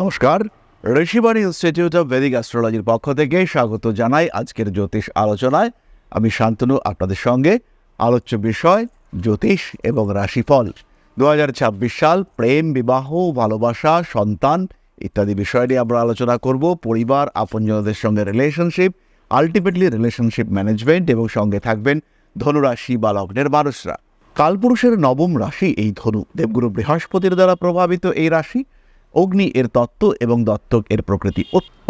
নমস্কার, Rishibani institute of Vedic অ্যাস্ট্রোলজির পক্ষ থেকে স্বাগত জানাই আজকের জ্যোতিষ আলোচনায়। আমি শান্তনু আপনাদের সঙ্গে। আলোচ্য বিষয় জ্যোতিষ এবং রাশিফল। 2026 সাল প্রেম, বিবাহ, ভালোবাসা, সন্তান ইত্যাদি বিষয় নিয়ে আমরা আলোচনা করব। পরিবার, আপনজনদের সঙ্গে রিলেশনশিপ, আলটিমেটলি রিলেশনশিপ ম্যানেজমেন্ট, এবং সঙ্গে থাকবেন ধনুরাশি বা লগ্নের মানুষরা। কালপুরুষের নবম রাশি এই ধনু। দেবগুরু বৃহস্পতির দ্বারা প্রভাবিত এই রাশি। অগ্নি এর তত্ত্ব এবং দত্তক এর প্রকৃতি।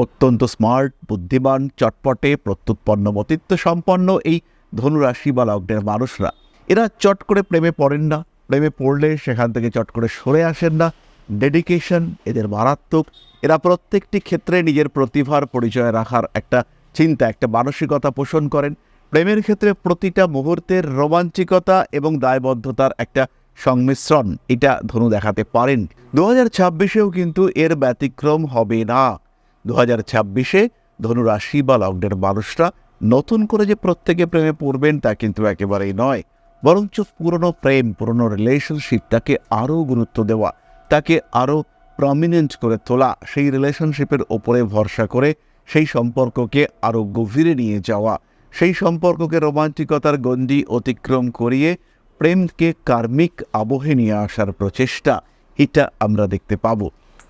অত্যন্ত স্মার্ট, বুদ্ধিমান, চটপটে, প্রত্যুৎপন্নমতিত্ব সম্পন্ন এই ধনুরাশি বা লগ্নের মানুষরা এরা চট করে প্রেমে পড়েন না। প্রেমে পড়লে সেখান থেকে চট করে সরে আসেন না। ডেডিকেশন এদের মারাত্মক। এরা প্রত্যেকটি ক্ষেত্রে নিজের প্রতিভার পরিচয় রাখার একটা চিন্তা, একটা মানসিকতা পোষণ করেন। প্রেমের ক্ষেত্রে প্রতিটা মুহূর্তের রোমাঞ্চিকতা এবং দায়বদ্ধতার একটা সংমিশ্রণ এটা ধনু দেখাতে পারেন। 2026-এও কিন্তু এর ব্যতিক্রম হবে না। 2026-এ ধনুরাশি বা লগ্নের মানুষরা নতুন করে যে প্রত্যেকে প্রেমে পড়বেন তা কিন্তু একেবারেই নয়, বরঞ্চ পুরনো প্রেম, পুরনো রিলেশনশিপটাকে আরও গুরুত্ব দেওয়া, তাকে আরও প্রমিনেন্ট করে তোলা, সেই রিলেশনশিপের ওপরে ভরসা করে সেই সম্পর্ককে আরও গভীরে নিয়ে যাওয়া, সেই সম্পর্ককে রোমান্টিকতার গণ্ডি অতিক্রম করিয়ে প্রেমকে কার্মিক আবহে নিয়ে আসার প্রচেষ্টা এটা আমরা দেখতে পাব।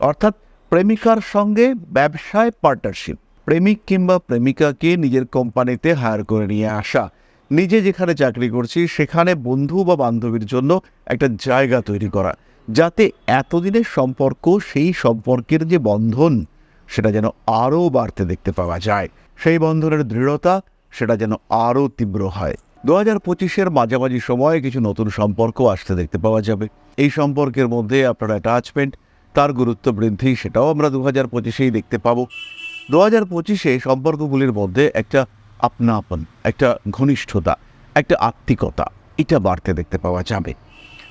অর্থাৎ প্রেমিকার সঙ্গে ব্যবসায় পার্টনারশিপ, প্রেমিক কিংবা প্রেমিকাকে নিজের কোম্পানিতে হায়ার করে নিয়ে আসা, নিজে যেখানে চাকরি করছি সেখানে বন্ধু বা বান্ধবীর জন্য একটা জায়গা তৈরি করা, যাতে এতদিনের সম্পর্ক, সেই সম্পর্কের যে বন্ধন সেটা যেন আরও বাড়তে দেখতে পাওয়া যায়। সেই বন্ধনের দৃঢ়তা সেটা যেন আরও তীব্র হয়। 2025-এর মাঝামাঝি সময়ে কিছু নতুন সম্পর্ক আসতে দেখতে পাওয়া যাবে। এই সম্পর্কের মধ্যে আপনার অ্যাটাচমেন্ট, তার গুরুত্ব বৃদ্ধি, সেটাও আমরা 2025-এই দেখতে পাবো। 2025-এ সম্পর্কগুলির মধ্যে একটা আপনাপন, একটা ঘনিষ্ঠতা, একটা আত্মিকতা এটা বাড়তে দেখতে পাওয়া যাবে।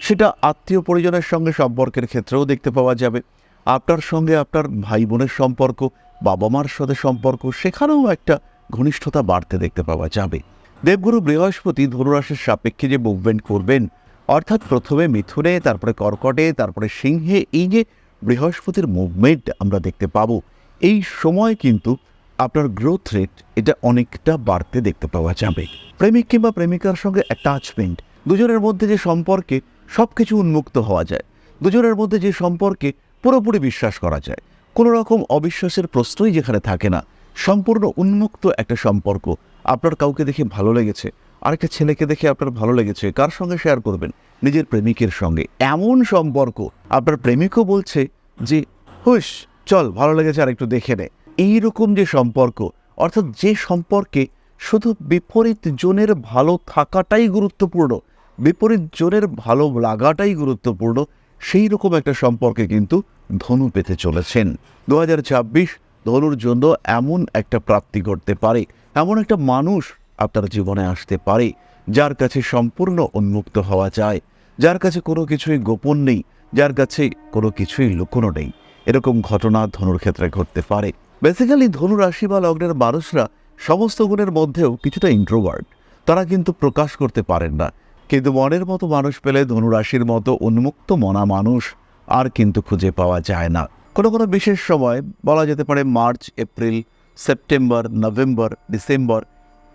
সেটা আত্মীয় পরিজনের সঙ্গে সম্পর্কের ক্ষেত্রেও দেখতে পাওয়া যাবে। আপনার সঙ্গে আপনার ভাই বোনের সম্পর্ক, বাবা মার সাথে সম্পর্ক, সেখানেও একটা ঘনিষ্ঠতা বাড়তে দেখতে পাওয়া যাবে। দেবগুরু বৃহস্পতি ধনুরাশির সাপেক্ষে যে মুভমেন্ট করবেন, অর্থাৎ প্রথমে মিথুনে, তারপরে কর্কটে, তারপরে সিংহে, এই যে বৃহস্পতির মুভমেন্ট আমরা দেখতে পাবো, এই সময় কিন্তু আপনার গ্রোথ রেট এটা অনেকটা বাড়তে দেখতে পাওয়া যাবে। প্রেমিক কিংবা প্রেমিকার সঙ্গে অ্যাটাচমেন্ট, দুজনের মধ্যে যে সম্পর্কে সব কিছু উন্মুক্ত হওয়া যায়, দুজনের মধ্যে যে সম্পর্কে পুরোপুরি বিশ্বাস করা যায়, কোনো রকম অবিশ্বাসের প্রশ্নই যেখানে থাকে না, সম্পূর্ণ উন্মুক্ত একটা সম্পর্ক। আপনার কাউকে দেখে ভালো লেগেছে, আরেকটা ছেলেকে দেখে আপনার ভালো লেগেছে, কার সঙ্গে শেয়ার করবেন? নিজের প্রেমিকের সঙ্গে। এমন সম্পর্ক আপনার প্রেমিকও বলছে যে হুশ, চল, ভালো লেগেছে আর একটু দেখে নে। এইরকম যে সম্পর্ক, অর্থাৎ যে সম্পর্কে শুধু বিপরীত জনের ভালো থাকাটাই গুরুত্বপূর্ণ, বিপরীত জনের ভালো লাগাটাই গুরুত্বপূর্ণ, সেই রকম একটা সম্পর্কে কিন্তু ধনু পেতে চলেছেন। 2026 ধনুর জন্য এমন একটা প্রাপ্তি ঘটতে পারে, এমন একটা মানুষ আপনার জীবনে আসতে পারে যার কাছে সম্পূর্ণ উন্মুক্ত হওয়া যায়, যার কাছে কোনো কিছুই গোপন নেই, যার কাছে কোনো কিছুই লুকোনো নেই। এরকম ঘটনা ধনুর ক্ষেত্রে ঘটতে পারে। বেসিক্যালি ধনু রাশি বা লগ্নের মানুষরা সমস্ত গুণের মধ্যেও কিছুটা ইন্ট্রোভার্ট। তারা কিন্তু প্রকাশ করতে পারেন না, কিন্তু মনের মতো মানুষ পেলে ধনুরাশির মতো উন্মুক্ত মনা মানুষ আর কিন্তু খুঁজে পাওয়া যায় না। কোনো কোনো বিশেষ সময় বলা যেতে পারে March, April, September, November, December,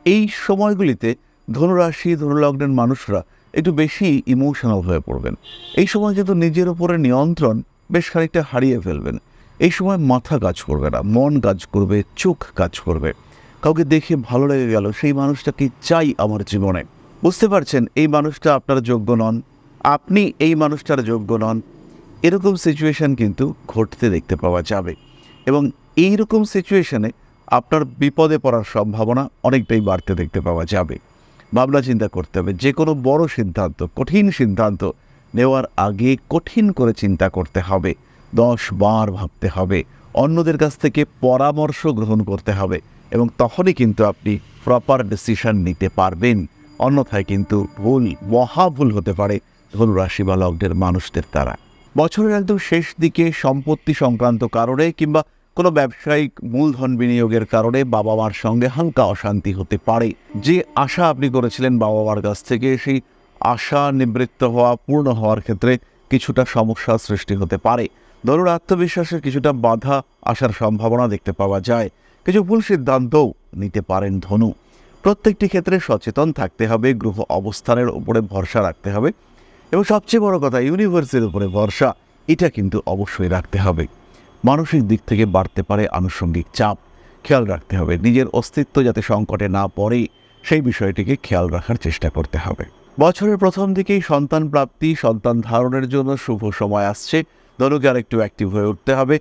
এই সময়গুলিতে ধনুরাশি, ধনুলগ্নের মানুষরা একটু বেশি ইমোশনাল হয়ে পড়বেন। এই সময় কিন্তু নিজের উপরে নিয়ন্ত্রণ বেশ খানিকটা হারিয়ে ফেলবেন। এই সময় মাথা কাজ করবে না, মন কাজ করবে, চোখ কাজ করবে। কাউকে দেখে ভালো লেগে গেল, সেই মানুষটাকে চাই আমার জীবনে। বুঝতে পারছেন এই মানুষটা আপনার যোগ্য নন, আপনি এই মানুষটার যোগ্য নন। এরকম সিচুয়েশন কিন্তু ঘটতে দেখতে পাওয়া যাবে, এবং এই রকম সিচুয়েশনে আপনার বিপদে পড়ার সম্ভাবনা অনেকটাই বাড়তে দেখতে পাওয়া যাবে। ভাবনা চিন্তা করতে হবে। যে কোনো বড় সিদ্ধান্ত, কঠিন সিদ্ধান্ত নেওয়ার আগে কঠিন করে চিন্তা করতে হবে, 10 বার ভাবতে হবে, অন্যদের কাছ থেকে পরামর্শ গ্রহণ করতে হবে, এবং তখনই কিন্তু আপনি প্রপার ডিসিশন নিতে পারবেন। অন্যথায় কিন্তু ভুল, মহাভুল হতে পারে ধনুরাশি বা লগ্নের মানুষদের দ্বারা। বছরের একদম শেষ দিকে সম্পত্তি সংক্রান্ত কারণে কিংবা কোনো ব্যবসায়িক মূলধন বিনিয়োগের কারণে বাবা মার সঙ্গে হালকা অশান্তি হতে পারে। যে আশা আপনি করেছিলেন বাবা মার কাছ থেকে, সেই আশা নিবৃত্ত হওয়া, পূর্ণ হওয়ার ক্ষেত্রে কিছুটা সমস্যার সৃষ্টি হতে পারে। ধরুন আত্মবিশ্বাসের কিছুটা বাধা আসার সম্ভাবনা দেখতে পাওয়া যায়। কিছু ভুল সিদ্ধান্তও নিতে পারেন ধনু। প্রত্যেকটি ক্ষেত্রে সচেতন থাকতে হবে, গ্রহ অবস্থানের উপরে ভরসা রাখতে হবে এবং সবচেয়ে বড় কথা ইউনিভার্সের উপরে ভরসা, এটা কিন্তু অবশ্যই রাখতে হবে। মানসিক দিক থেকে বাড়তে পারে আনুষঙ্গিক চাপ, খেয়াল রাখতে হবে নিজের অস্তিত্ব যাতে সংকটে না পড়ে সেই বিষয়টিকে খেয়াল রাখার চেষ্টা করতে হবে। বছরের প্রথম দিকেই সন্তান প্রাপ্তি, সন্তান ধারণের জন্য শুভ সময় আসছে। ধনুকে আরেকটু অ্যাক্টিভ হয়ে উঠতে হবে।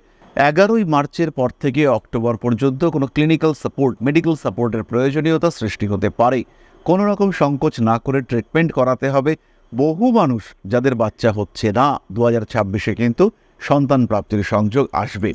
11ই মার্চের পর থেকে অক্টোবর পর্যন্ত কোনো ক্লিনিক্যাল সাপোর্ট, মেডিকেল সাপোর্টের প্রয়োজনীয়তা সৃষ্টি হতে পারে। কোনো রকম সংকোচ না করে ট্রিটমেন্ট করাতে হবে। বহু মানুষ যাদের বাচ্চা হচ্ছে না, 2026-এ কিন্তু সন্তান প্রাপ্তির সংযোগ আসবে।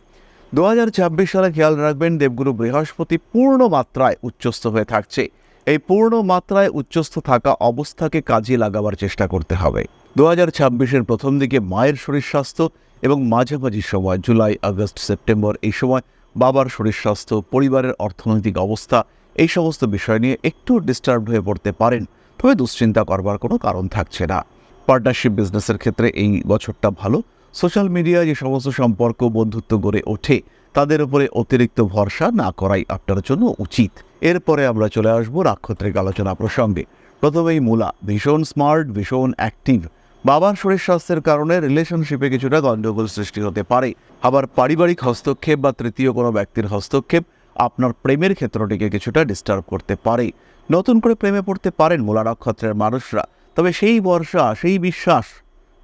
2026 সালে খেয়াল রাখবেন দেবগুরু বৃহস্পতি পূর্ণ মাত্রায় উচ্চস্থ হয়ে থাকছে। এই পূর্ণ মাত্রায় উচ্চস্থ থাকা অবস্থাকে কাজে লাগাবার চেষ্টা করতে হবে। 2026-এর প্রথম দিকে মায়ের শরীর স্বাস্থ্য এবং মাঝামাঝি সময় জুলাই, আগস্ট, সেপ্টেম্বর এই সময় বাবার শরীর স্বাস্থ্য, পরিবারের অর্থনৈতিক অবস্থা এই সমস্ত বিষয় নিয়ে একটু ডিস্টার্ব হয়ে পড়তে পারেন। তবে দুশ্চিন্তা করবার কোনো কারণ থাকছে না। পার্টনারশিপ বিজনেসের ক্ষেত্রে এই বছরটা ভালো। সোশ্যাল মিডিয়ায় যে সমস্ত সম্পর্ক, বন্ধুত্ব গড়ে ওঠে তাদের উপরে অতিরিক্ত ভরসা না করাই আপনার জন্য উচিত। এরপরে আমরা চলে আসবো নাক্ষত্রিক আলোচনা প্রসঙ্গে। প্রথমেই মূলা ভীষণ স্মার্ট, ভীষণ অ্যাক্টিভ। বাবার শরীর স্বাস্থ্যের কারণে রিলেশনশিপে কিছুটা গণ্ডগোল সৃষ্টি হতে পারে। আবার পারিবারিক হস্তক্ষেপ বা তৃতীয় কোনো ব্যক্তির হস্তক্ষেপ আপনার প্রেমের ক্ষেত্রটিকে কিছুটা ডিস্টার্ব করতে পারে। নতুন করে প্রেমে পড়তে পারেন মূলা নক্ষত্রের মানুষরা, তবে সেই ভরসা, সেই বিশ্বাস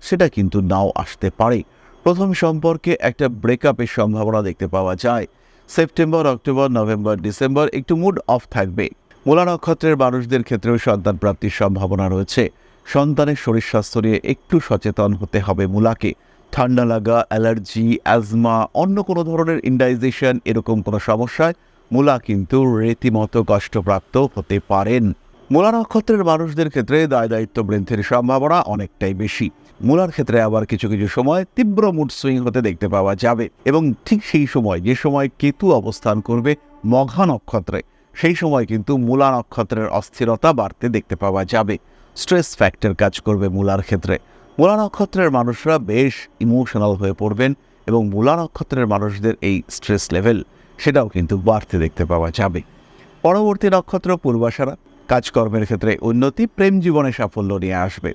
সেটা কিন্তু নাও আসতে পারে। প্রথম সম্পর্কে একটা ব্রেকআপের সম্ভাবনা দেখতে পাওয়া যায়। সেপ্টেম্বর, অক্টোবর, নভেম্বর, ডিসেম্বর একটু মুড অফ থাকবে। মূলা নক্ষত্রের মানুষদের ক্ষেত্রেও সন্তান প্রাপ্তির সম্ভাবনা রয়েছে। সন্তানের শরীর স্বাস্থ্য নিয়ে একটু সচেতন হতে হবে মূলাকে। ঠান্ডা লাগা, অ্যালার্জি, অ্যাজমা, অন্য কোনো ধরনের ইনডাইজেশন এরকম কোনো সমস্যায় মূলা কিন্তু রীতিমতো কষ্টপ্রাপ্ত হতে পারেন। মূলা নক্ষত্রের মানুষদের ক্ষেত্রে দায় দায়িত্ব বৃদ্ধির সম্ভাবনা অনেকটাই বেশি। মূলার ক্ষেত্রে আবার কিছু কিছু সময় তীব্র মুড সুইং হতে দেখতে পাওয়া যাবে এবং ঠিক সেই সময় যে সময় কেতু অবস্থান করবে মঘা নক্ষত্রে, সেই সময় কিন্তু মূলা নক্ষত্রের অস্থিরতা বাড়তে দেখতে পাওয়া যাবে। স্ট্রেস ফ্যাক্টর কাজ করবে মূলার ক্ষেত্রে। মূলা নক্ষত্রের মানুষরা বেশ ইমোশনাল হয়ে পড়বেন এবং মূলা নক্ষত্রের মানুষদের এই স্ট্রেস লেভেল সেটাও কিন্তু বাড়তে দেখতে পাওয়া যাবে। পরবর্তী নক্ষত্র পূর্বাষাঢ়া। কাজকর্মের ক্ষেত্রে উন্নতি, প্রেম জীবনে সাফল্য নিয়ে আসবে।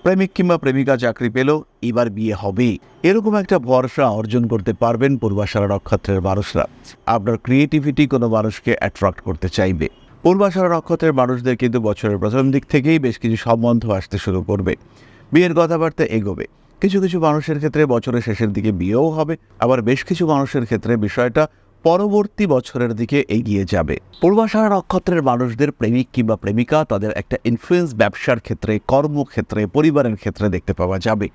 প্রেমিক কিংবা প্রেমিকা চাকরি পেলেও এবার বিয়ে হবে, এরকম একটা ভরসা অর্জন করতে পারবেন পূর্বাষাঢ়া নক্ষত্রের মানুষরা। আপনার ক্রিয়েটিভিটি কোনো মানুষকে অ্যাট্রাক্ট করতে চাইবে। পূর্বাষাঢ়া নক্ষত্রের মানুষদের কিন্তু বছরের প্রথম দিক থেকেই বেশ কিছু সম্বন্ধ আসতে শুরু করবে। বিয়ের কথাবার্তা এগোবে। কিছু কিছু মানুষের ক্ষেত্রে বছরের শেষের দিকে বিয়েও হবে, আবার বেশ কিছু মানুষের ক্ষেত্রে বিষয়টা পরবর্তী বছরের দিকে এগিয়ে যাবে। পূর্বাষাঢ়া নক্ষত্রের মানুষদের প্রেমিক কিংবা প্রেমিকা তাদের একটা ইনফ্লুয়েন্স ব্যবসার ক্ষেত্রে, কর্মক্ষেত্রে, পরিবারের ক্ষেত্রে দেখতে পাওয়া যাবে।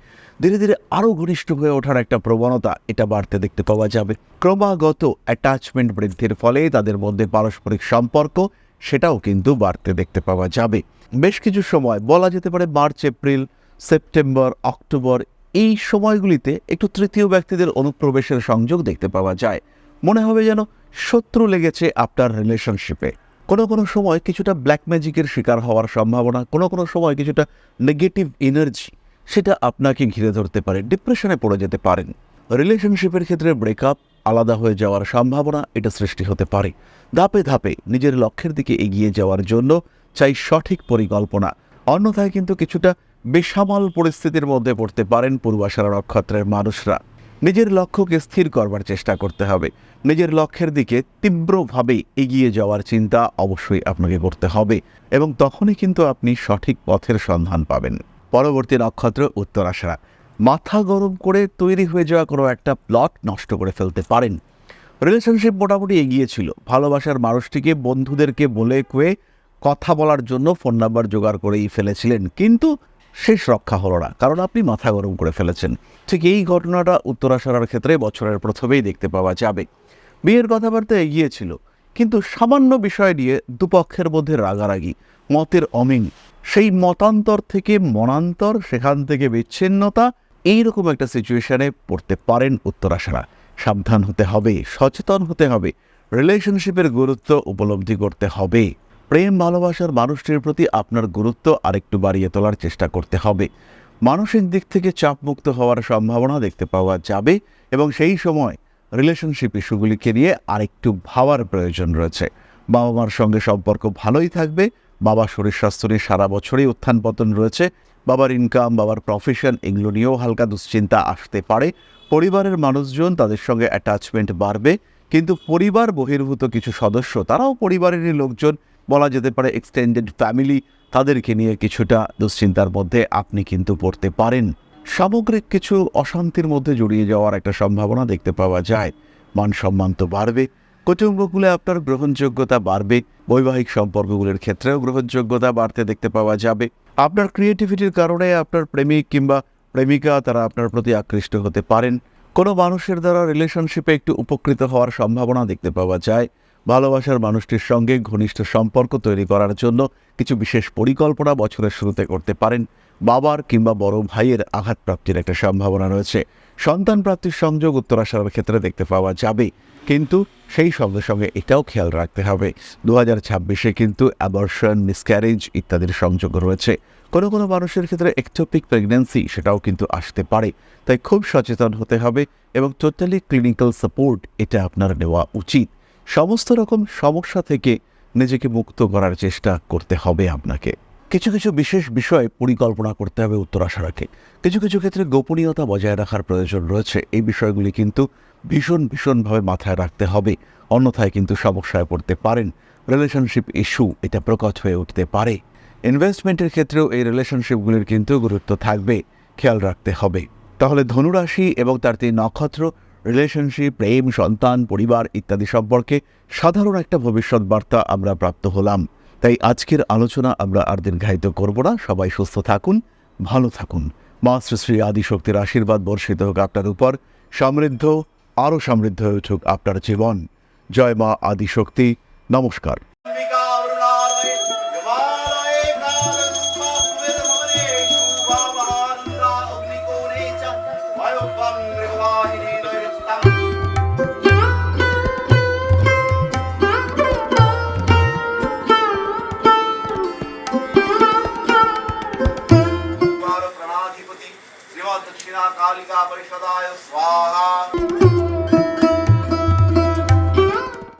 ধীরে ধীরে আরও ঘনিষ্ঠ হয়ে ওঠার একটা প্রবণতা এটা বাড়তে দেখতে পাওয়া যাবে। ক্রমাগত অ্যাটাচমেন্ট বৃদ্ধির ফলে তাদের মধ্যে পারস্পরিক সম্পর্ক সেটাও কিন্তু বাড়তে দেখতে পাওয়া যাবে। বেশ কিছু সময় বলা যেতে পারে মার্চ, এপ্রিল, সেপ্টেম্বর, অক্টোবর এই সময়গুলিতে একটু তৃতীয় ব্যক্তিদের অনুপ্রবেশের সংযোগ দেখতে পাওয়া যায়। মনে হবে যেন শত্রু লেগেছে আপনার রিলেশনশিপে। কোনো কোনো সময় কিছুটা ব্ল্যাক ম্যাজিকের শিকার হওয়ার সম্ভাবনা, কোনো কোনো সময় কিছুটা নেগেটিভ এনার্জি সেটা আপনাকে ঘিরে ধরতে পারে, ডিপ্রেশনে পড়ে যেতে পারেন। রিলেশনশিপের ক্ষেত্রে ব্রেকআপ, আলাদা হয়ে যাওয়ার সম্ভাবনা এটা সৃষ্টি হতে পারে। ধাপে ধাপে নিজের লক্ষ্যের দিকে এগিয়ে যাওয়ার জন্য চাই সঠিক পরিকল্পনা, অন্যথায় কিন্তু কিছুটা বেসামাল পরিস্থিতির মধ্যে পড়তে পারেন পূর্বাষাঢ়া নক্ষত্রের মানুষরা। নিজের লক্ষ্যকে স্থির করবার চেষ্টা করতে হবে। নিজের লক্ষ্যের দিকে তীব্রভাবে এগিয়ে যাওয়ার চিন্তা অবশ্যই আপনাকে করতে হবে এবং তখনই কিন্তু আপনি সঠিক পথের সন্ধান পাবেন। পরবর্তী নক্ষত্র উত্তরাষাঢ়া। মাথা গরম করে তৈরি হয়ে যাওয়া কোনো একটা প্লট নষ্ট করে ফেলতে পারেন। রিলেশনশিপ মোটামুটি এগিয়েছিল, ভালোবাসার মানুষটিকে বন্ধুদেরকে বলে কয়ে কথা বলার জন্য ফোন নাম্বার জোগাড় করেই ফেলেছিলেন, কিন্তু শেষ রক্ষা হলো না, কারণ আপনি মাথা গরম করে ফেলেছেন। ঠিক এই ঘটনাটা উত্তরাষাঢ়ার ক্ষেত্রে বছরের প্রথমেই দেখতে পাওয়া যাবে। বিয়ের কথাবার্তা এগিয়েছিল, কিন্তু সামান্য বিষয় নিয়ে দুপক্ষের মধ্যে রাগারাগি, মতের অমিল, সেই মতান্তর থেকে মনান্তর, সেখান থেকে বিচ্ছিন্নতা, এইরকম একটা সিচুয়েশনে পড়তে পারেন উত্তরাষাঢ়া। সাবধান হতে হবে, সচেতন হতে হবে, রিলেশনশিপের গুরুত্ব উপলব্ধি করতে হবে। প্রেম ভালোবাসার মানুষটির প্রতি আপনার গুরুত্ব আরেকটু বাড়িয়ে তোলার চেষ্টা করতে হবে। মানসিক দিক থেকে চাপমুক্ত হওয়ার সম্ভাবনা দেখতে পাওয়া যাবে এবং সেই সময় রিলেশনশিপ ইস্যুগুলিকে নিয়ে আরেকটু ভাবার প্রয়োজন রয়েছে। বাবা মার সঙ্গে সম্পর্ক ভালোই থাকবে, বাবার শরীর স্বাস্থ্য নিয়ে সারা বছরই উত্থান পতন রয়েছে, বাবার ইনকাম, বাবার প্রফেশন এগুলো নিয়েও হালকা দুশ্চিন্তা আসতে পারে। পরিবারের মানুষজন তাদের সঙ্গে অ্যাটাচমেন্ট বাড়বে, কিন্তু পরিবার বহির্ভূত কিছু সদস্য তারাও পরিবারেরই লোকজন, বলা যেতে পারে এক্সটেন্ডেড ফ্যামিলি, তাদেরকে নিয়ে কিছুটা দুশ্চিন্তার মধ্যে আপনি কিন্তু পড়তে পারেন। সামগ্রিক কিছু অশান্তির মধ্যে জড়িয়ে যাওয়ার একটা সম্ভাবনা দেখতে পাওয়া যায়। মান সম্মান তো বাড়বে, কুটুম্বকুলে আপনার গ্রহণযোগ্যতা বাড়বে, বৈবাহিক সম্পর্কগুলির ক্ষেত্রেও গ্রহণযোগ্যতা বাড়তে দেখতে পাওয়া যাবে। আপনার ক্রিয়েটিভিটির কারণে আপনার প্রেমিক কিংবা প্রেমিকা তারা আপনার প্রতি আকৃষ্ট হতে পারেন। কোনো মানুষের দ্বারা রিলেশনশিপে একটু উপকৃত হওয়ার সম্ভাবনা দেখতে পাওয়া যায়। ভালোবাসার মানুষটির সঙ্গে ঘনিষ্ঠ সম্পর্ক তৈরি করার জন্য কিছু বিশেষ পরিকল্পনা বছরের শুরুতে করতে পারেন। বাবার কিংবা বড় ভাইয়ের আঘাতপ্রাপ্তির একটা সম্ভাবনা রয়েছে। সন্তান প্রাপ্তির সংযোগ উত্তরাষাঢ়ের ক্ষেত্রে দেখতে পাওয়া যাবে, কিন্তু সেই সঙ্গে সঙ্গে এটাও খেয়াল রাখতে হবে 2026-এ কিন্তু অ্যাবর্শন, মিসক্যারেজ ইত্যাদির সংযোগ রয়েছে। কোনো কোনো মানুষের ক্ষেত্রে এক্টোপিক প্রেগন্যান্সি সেটাও কিন্তু আসতে পারে, তাই খুব সচেতন হতে হবে এবং টোটালি ক্লিনিক্যাল সাপোর্ট এটা আপনার নেওয়া উচিত। সমস্ত রকম সমস্যা থেকে নিজেকে মুক্ত করার চেষ্টা করতে হবে আপনাকে। কিছু কিছু বিশেষ বিষয়ে পরিকল্পনা করতে হবে উত্তরাষাঢ়কে। কিছু কিছু ক্ষেত্রে গোপনীয়তা বজায় রাখার প্রয়োজন রয়েছে। এই বিষয়গুলি কিন্তু ভীষণভাবে মাথায় রাখতে হবে, অন্যথায় কিন্তু সমস্যায় পড়তে পারেন। রিলেশনশিপ ইস্যু এটা প্রকট হয়ে উঠতে পারে। ইনভেস্টমেন্টের ক্ষেত্রেও এই রিলেশনশিপগুলির কিন্তু গুরুত্ব থাকবে, খেয়াল রাখতে হবে। তাহলে ধনুরাশি এবং তার 3 নক্ষত্র, রিলেশনশিপ, প্রেম, সন্তান, পরিবার ইত্যাদি সম্পর্কে সাধারণ একটা ভবিষ্যৎ বার্তা আমরা প্রাপ্ত হলাম। তাই আজকের আলোচনা আমরা আর দীর্ঘায়িত করব না। সবাই সুস্থ থাকুন, ভালো থাকুন। মা শ্রী শ্রী আদিশক্তির আশীর্বাদ বর্ষিত হোক আপনার উপর। সমৃদ্ধ, আরও সমৃদ্ধ হয়ে উঠুক আপনার জীবন। জয় মা আদিশক্তি। নমস্কার। दक्षिणा कालिका परिषदाय स्वाहा।